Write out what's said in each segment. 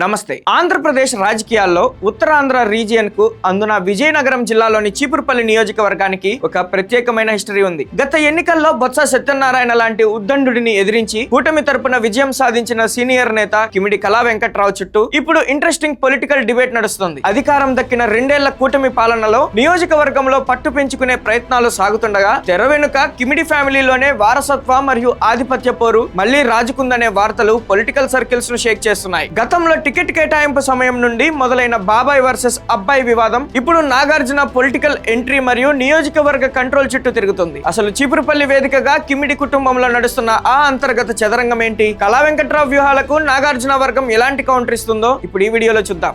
నమస్తే. ఆంధ్రప్రదేశ్ రాజకీయాల్లో ఉత్తరాంధ్ర రీజియన్ కు అందున విజయనగరం జిల్లాలోని చీపురుపల్లి నియోజకవర్గానికి ఒక ప్రత్యేకమైన హిస్టరీ ఉంది. గత ఎన్నికల్లో బొత్స సత్యనారాయణ లాంటి ఉద్దండుడిని ఎదిరించి కూటమి తరపున విజయం సాధించిన సీనియర్ నేత కిమిడి కళా వెంకట్రావు చుట్టూ ఇప్పుడు ఇంట్రెస్టింగ్ పొలిటికల్ డిబేట్ నడుస్తుంది. అధికారం దక్కిన 2 ఏళ్ల కూటమి పాలనలో నియోజకవర్గంలో పట్టు పెంచుకునే ప్రయత్నాలు సాగుతుండగా తెర వెనుక కిమిడి ఫ్యామిలీలోనే వారసత్వ మరియు ఆధిపత్య పోరు మళ్లీ రాజుకుందనే వార్తలు పొలిటికల్ సర్కిల్స్ ను షేక్ చేస్తున్నాయి. గతంలో టికెట్ కేటాయింపు సమయం నుండి మొదలైన బాబాయ్ వర్సెస్ అబ్బాయి వివాదం ఇప్పుడు నాగార్జున పొలిటికల్ ఎంట్రీ మరియు నియోజకవర్గ కంట్రోల్ చుట్టూ తిరుగుతుంది. అసలు చీపురుపల్లి వేదికగా కిమిడి కుటుంబంలో నడుస్తున్న ఆ అంతర్గత చదరంగం ఏంటి? కళా వెంకట్రావు వ్యూహాలకు నాగార్జున వర్గం ఎలాంటి కౌంటర్ ఇస్తుందో ఇప్పుడు ఈ వీడియోలో చూద్దాం.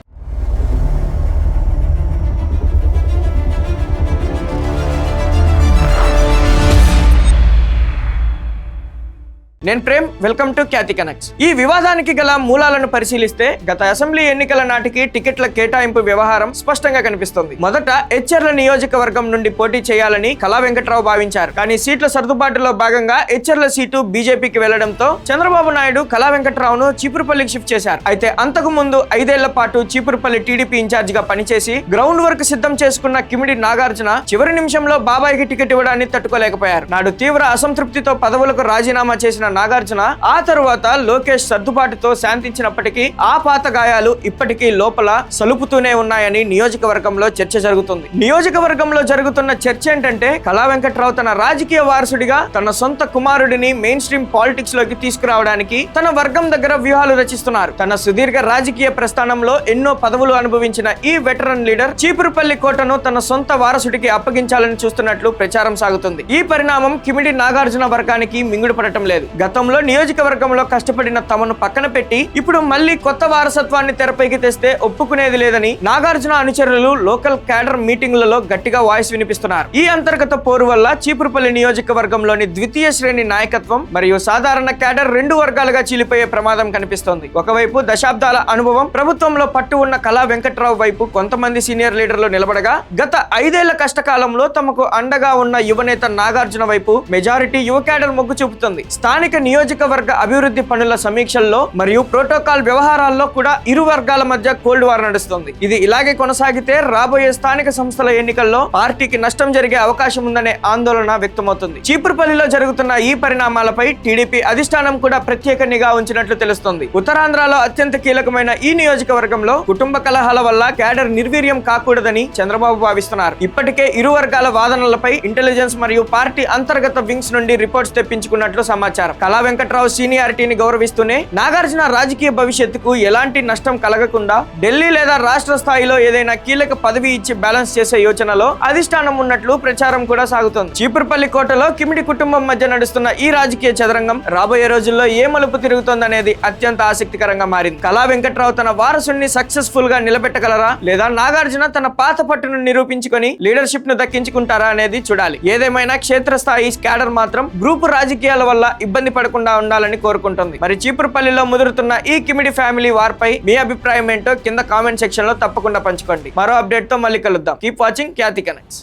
నేను Prem, welcome to Khyati Connects. ఈ వివాదానికి గల మూలాలను పరిశీలిస్తే గత అసెంబ్లీ ఎన్నికల నాటికి టికెట్ల కేటాయింపు వ్యవహారం స్పష్టంగా కనిపిస్తుంది. మొదట ఎచ్చెర్ల నియోజకవర్గం నుండి పోటీ చేయాలని కళా వెంకట్రావు భావించారు. కానీ సీట్ల సర్దుబాటులో భాగంగా ఎచ్చెర్ల సీటు బీజేపీకి వెళ్లడంతో చంద్రబాబు నాయుడు కళా వెంకట్రావును చీపురుపల్లికి షిఫ్ట్ చేశారు. అయితే అంతకు ముందు 5 ఏళ్ల పాటు చీపురుపల్లి టీడీపీ ఇన్ఛార్జ్ గా పనిచేసి గ్రౌండ్ వర్క్ సిద్ధం చేసుకున్న కిమిడి నాగార్జున చివరి నిమిషంలో బాబాయికి టికెట్ ఇవ్వడాన్ని తట్టుకోలేకపోయారు. నాడు తీవ్ర అసంతృప్తితో పదవులకు రాజీనామా చేసిన నాగార్జున ఆ తరువాత లోకేష్ సర్దుబాటుతో శాంతించినప్పటికీ ఆ పాత గాయాలు ఇప్పటికీ లోపల సలుపుతూనే ఉన్నాయని నియోజకవర్గంలో చర్చ జరుగుతుంది. నియోజకవర్గంలో జరుగుతున్న చర్చ ఏంటంటే కళా వెంకట్రావు తన రాజకీయ వారసుడిగా తన సొంత కుమారుడిని మెయిన్ స్ట్రీమ్ పాలిటిక్స్ లోకి తీసుకురావడానికి తన వర్గం దగ్గర వ్యూహాలు రచిస్తున్నారు. తన సుదీర్ఘ రాజకీయ ప్రస్థానంలో ఎన్నో పదవులు అనుభవించిన ఈ వెటరన్ లీడర్ చీపురుపల్లి కోటను తన సొంత వారసుడికి అప్పగించాలని చూస్తున్నట్లు ప్రచారం సాగుతుంది. ఈ పరిణామం కిమిడి నాగార్జున వర్గానికి మింగుడు పడటం లేదు. గతంలో నియోజకవర్గంలో కష్టపడిన తమను పక్కన పెట్టి ఇప్పుడు మళ్లీ కొత్త వారసత్వాన్ని తెరపైకి తెస్తే ఒప్పుకునేది లేదని నాగార్జున అనుచరులు లోకల్ క్యాడర్ మీటింగ్లలో గట్టిగా వాయిస్ వినిపిస్తున్నారు. ఈ అంతర్గత పోరు వల్ల చీపురుపల్లి నియోజకవర్గంలోని ద్వితీయ శ్రేణి నాయకత్వం మరియు సాధారణ క్యాడర్ 2 వర్గాలుగా చీలిపోయే ప్రమాదం కనిపిస్తోంది. ఒకవైపు దశాబ్దాల అనుభవం ప్రభుత్వంలో పట్టు ఉన్న కళా వెంకట్రావు వైపు కొంతమంది సీనియర్ లీడర్లు నిలబడగా గత 5 ఏళ్ల కష్టకాలంలో తమకు అండగా ఉన్న యువనేత నాగార్జున వైపు మెజారిటీ యువ క్యాడర్ మొగ్గు చూపుతుంది. స్థానిక నియోజకవర్గ అభివృద్ధి పనుల సమీక్షల్లో మరియు ప్రోటోకాల్ వ్యవహారాల్లో కూడా ఇరు వర్గాల మధ్య కోల్డ్ వార్ నడుస్తుంది. ఇది ఇలాగే కొనసాగితే రాబోయే స్థానిక సంస్థల ఎన్నికల్లో పార్టీకి నష్టం జరిగే అవకాశం ఉందనే ఆందోళన వ్యక్తమవుతుంది. చీపురుపల్లిలో జరుగుతున్న ఈ పరిణామాలపై టీడీపీ అధిష్టానం కూడా ప్రత్యేక నిఘా ఉంచినట్లు తెలుస్తోంది. ఉత్తరాంధ్రలో అత్యంత కీలకమైన ఈ నియోజకవర్గంలో కుటుంబ కలహాల వల్ల క్యాడర్ నిర్వీర్యం కాకూడదని చంద్రబాబు భావిస్తున్నారు. ఇప్పటికే ఇరు వర్గాల వాదనలపై ఇంటెలిజెన్స్ మరియు పార్టీ అంతర్గత వింగ్స్ నుండి రిపోర్ట్స్ తెప్పించుకున్నట్లు సమాచారం. కళా వెంకట్రావు సీనియారిటీని గౌరవిస్తూనే నాగార్జున రాజకీయ భవిష్యత్తుకు ఎలాంటి నష్టం కలగకుండా ఢిల్లీ లేదా రాష్ట్ర స్థాయిలో ఏదైనా కీలక పదవి ఇచ్చి బ్యాలెన్స్ చేసే యోచనలో అధిష్టానం ఉన్నట్లు ప్రచారం కూడా సాగుతోంది. చీపురుపల్లి కోటలో కిమిడి కుటుంబం మధ్య నడుస్తున్న ఈ రాజకీయ చదరంగం రాబోయే రోజుల్లో ఏ మలుపు తిరుగుతోందనేది అత్యంత ఆసక్తికరంగా మారింది. కళా వెంకట్రావు తన వారసుని సక్సెస్ఫుల్ గా నిలబెట్టగలరా లేదా నాగార్జున తన పాత పట్టును నిరూపించుకొని లీడర్షిప్ ను దక్కించుకుంటారా అనేది చూడాలి. ఏదేమైనా క్షేత్రస్థాయి క్యాడర్ మాత్రం గ్రూపు రాజకీయాల వల్ల ఇబ్బంది పడకుండా ఉండాలని కోరుకుంటుంది. మరి చీపురుపల్లిలో ముదురుతున్న ఈ కిమిడి ఫ్యామిలీ వార్పై మీ అభిప్రాయం ఏంటో కింద కామెంట్ సెక్షన్ లో తప్పకుండా పంచుకోండి. మరో అప్డేట్ తో మళ్ళీ కలుద్దాం. కీప్ వాచింగ్ ఖ్యాతి కనెక్ట్స్.